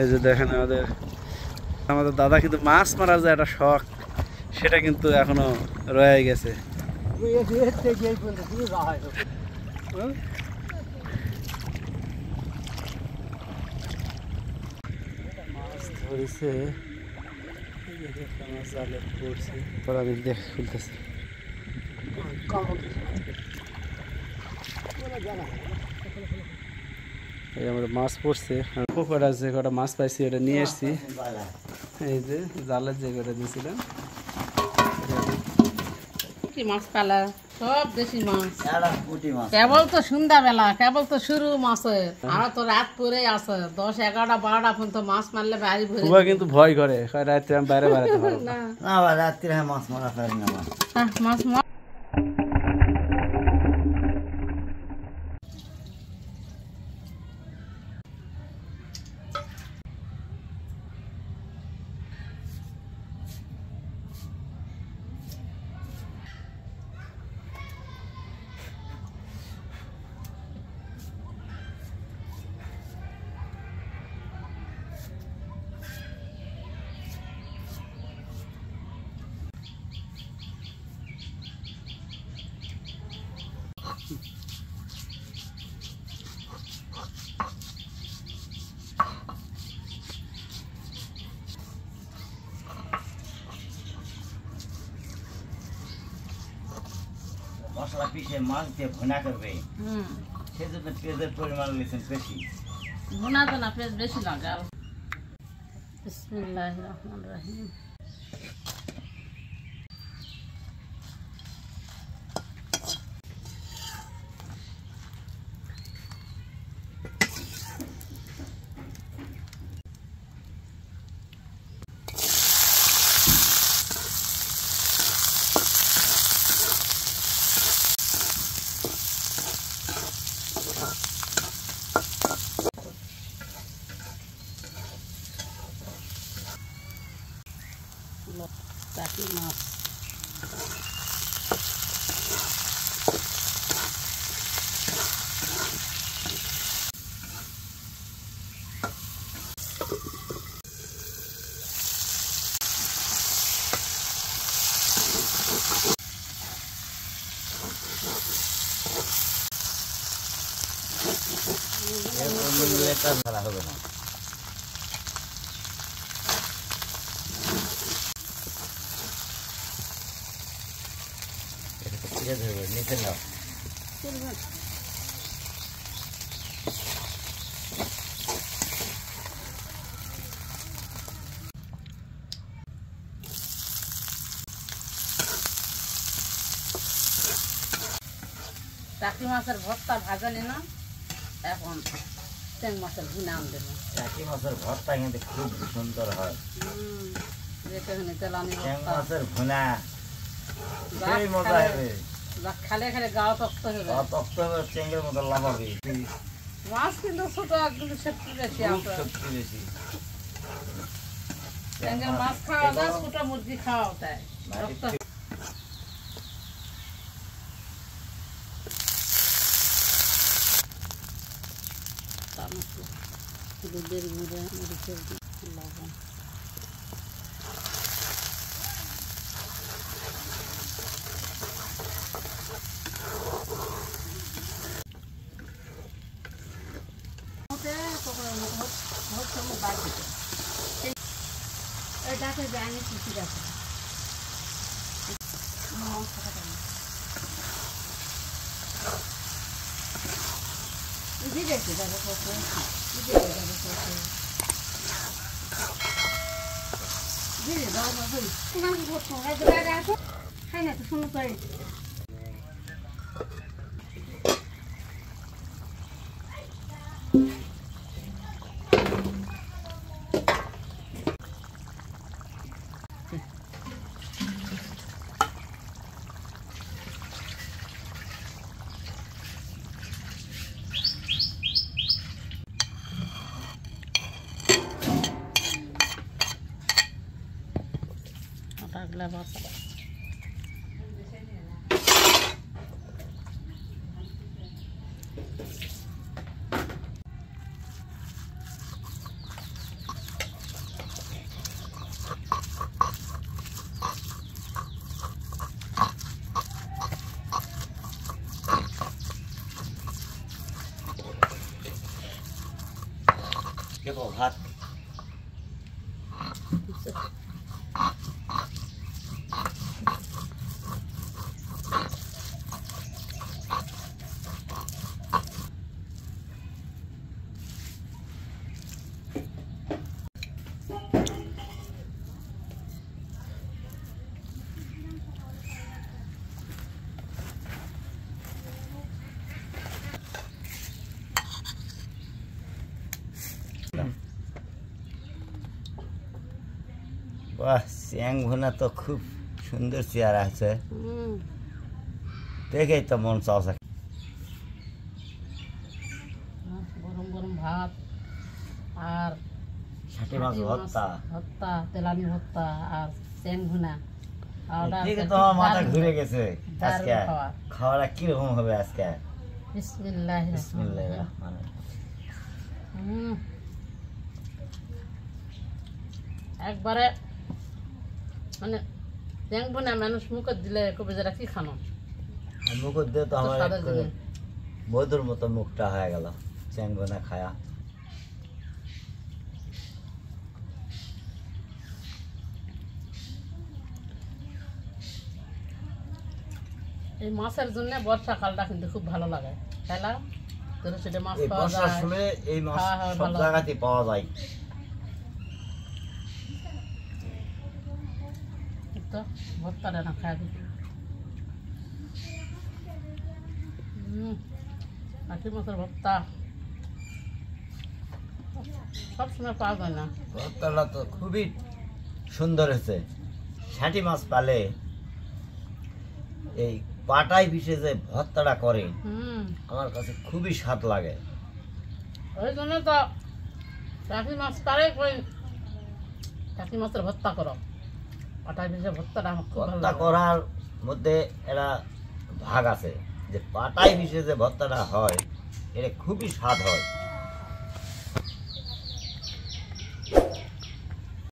এই যে দেখেন আমাদের দাদা কিন্তু মাছ মারার যে একটা শখ সেটা কিন্তু এখনো রয়ে গেছে। মাছ ধরেছে জালে পড়ছে আমি দেখে খুলতেছি। এই আমাদের মাছ পড়ছে, পুকুর আছে কটা মাছ পাইছি, এটা নিয়ে এসছি। এই যে জালের যে কটা দিয়েছিলাম মাছ পালা সব দেশি মাছ, কেবল তো সন্ধ্যাবেলা, কেবল তো শুরু মাছের, আর তো রাত পরে আছে 10, 11, 12 পর্যন্ত মাছ মারলে বাড়ি ভরে। কিন্তু ভয় করে রাত্রে আমি বাইরে বেড়াতে পারবো না, রাত্রে মাছ মারা পারি না মাছ মশলা পিষে মাছ দিয়ে ভুনা করবে, সেজন্য পেঁয়াজের পরিমাণ নিয়েছেন বেশি। ভুনা তো না, পেঁয়াজ বেশি লাগে। বিসমিল্লাহির রহমানির রহিম। টাকি মাছ হবে না। নিচে নাও, টাকি মাছের ভর্তা ভাজালি না, এখন ট্যাং মাছের ভুনা আনবে। টাকি মাছের ভর্তা কিন্তু খুব সুন্দর হয়। ট্যাং মাছের ভুনা মজা হবে, খালে খালে গাও তক্ত হবে, তক্ত হবে, ট্যাংয়ের মতো লাফাবে। মাছ কিন্তু ছোট, একদম শক্তি বেশি আছে, শক্তি বেশি। ট্যাংয়ের মাছ খাওয়া যায়, ছোট মুরগি খাওয়া যায়। দুধের গুঁড়া, মরিচের লবণ, এটাকে জানি ঠিক আছে। দিয়েছি দাদা কত দিয়ে দাও বাবা, তোমাকে করতে হবে আসো, খাই না তো শুনো করে। Agla basa. খেবো ভাত। বাহ, চ্যাং ভুনা তো খুব সুন্দর চেহারা আছে, দেখেই তো মন চাওয়া। গরম গরম ভাত আর ষাটি মাছ ভর্তা, ভর্তা, তেলানি ভর্তা আর চ্যাং ভুনা। ঠিক তো আমার মাথা ঘুরে গেছে। আজকে খাওয়া। খাওয়াটা কিরকম হবে আজকে? বিসমিল্লাহ বিসমিল্লাহির রহমানির রহিম। একবারে মানে চ্যাং ভুনা মানুষ মুখে দিলে কবে যারা কি খানো মুখ দিয়ে তো আমার সাদা একবারে জিনিস। মধুর মতো মুখটা হয়ে গেল চ্যাং ভুনা খায়া। এই মাছের জন্য বর্ষাকালটা কিন্তু খুব ভালো লাগে, তাই না? তোর সেটা মাছ এই পাওয়া বর্ষার যায়। সময় এই মাছ হ্যাঁ, হ্যাঁ, সব ভালো। জায়গাতেই পাওয়া যায়। তো ভর্তাটা না খাওয়া দিচ্ছি। কাঠি মাছের ভর্তা সবসময় পাওয়া যায় না। ভর্তাটা তো খুবই সুন্দর হয়েছে। ষাটি মাছ পালে এই পাটায় পিষে যে ভর্তাটা করে আমার কাছে খুবই স্বাদ লাগে। ওই জন্য তো কাঠি মাছ পারে কই কাঠি মাছের ভর্তা করো। পাটায় ভেজে ভর্তাটা আমার খুব ভালো ভর্তা লাগে। করার মধ্যে একটা ভাগ আছে, যে পাটায় পিষে যে ভর্তাটা হয় এটা খুবই স্বাদ হয়।